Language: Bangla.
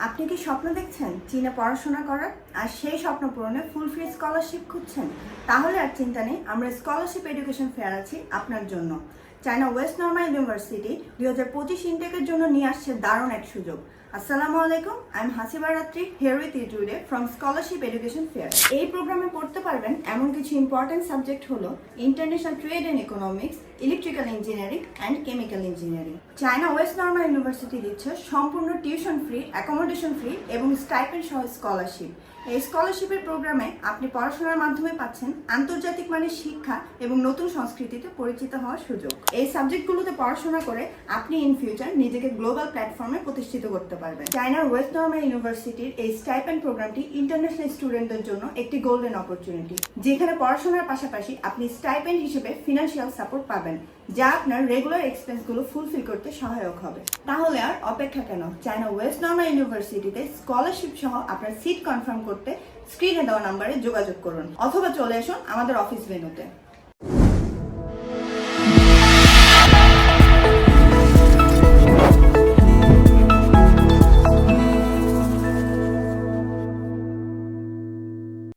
আপনি কি স্বপ্ন দেখছেন চীনে পড়াশোনা করার আর সেই স্বপ্ন পূরণে ফুল ফ্রি স্কলারশিপ খুঁজছেন? তাহলে আর চিন্তা নেই, আমরা স্কলারশিপ এডুকেশন ফেয়ার আছি আপনার জন্য। চায়না ওয়েস্ট নর্মাল ইউনিভার্সিটি 2025 ইনটেকের জন্য নিয়ে আসছে দারুণ এক সুযোগ। আসসালামু আলাইকুম, I am Hasiba Ratri, here with you today from scholarship education fair. এই প্রোগ্রামে পড়তে পারবেন এমন কিছু ইম্পর্টেন্ট সাবজেক্ট হলো international trade and economics, electrical engineering and chemical engineering. China West Normal University দিচ্ছে সম্পূর্ণ টিউশন ফ্রি, অ্যাকোমোডেশন ফ্রি এবং স্টাইপেন্ড সহ স্কলারশিপ। এই স্কলারশিপের প্রোগ্রামে আপনি পড়াশোনার মাধ্যমে পাচ্ছেন আন্তর্জাতিক মানের শিক্ষা এবং নতুন সংস্কৃতিতে পরিচিত হওয়ার সুযোগ। এই সাবজেক্টগুলোতে পড়াশোনা করে আপনি ইন ফিউচার নিজেকে গ্লোবাল প্ল্যাটফর্মে প্রতিষ্ঠিত করতে পারবেন। চায়নার ওয়েস্ট নর্মাল ইউনিভার্সিটির এই স্টাইপেন্ড প্রোগ্রামটি ইন্টারন্যাশনাল স্টুডেন্টদের জন্য একটি গোল্ডেন অপরচুনিটি, যেখানে পড়াশোনার পাশাপাশি আপনি স্টাইপেন্ড হিসেবে ফিনান্সিয়াল সাপোর্ট পাবেন, যা আপনার রেগুলার এক্সপেন্সগুলো ফুলফিল করতে সহায়ক হবে। তাহলে আর অপেক্ষা কেন? চায়না ওয়েস্ট নর্মাল ইউনিভার্সিটিতে স্কলারশিপ সহ আপনার সিট কনফার্ম করতে স্ক্রিনে দেওয়া নাম্বারে যোগাযোগ করুন অথবা চলে আসুন আমাদের অফিস ভেন্যুতে।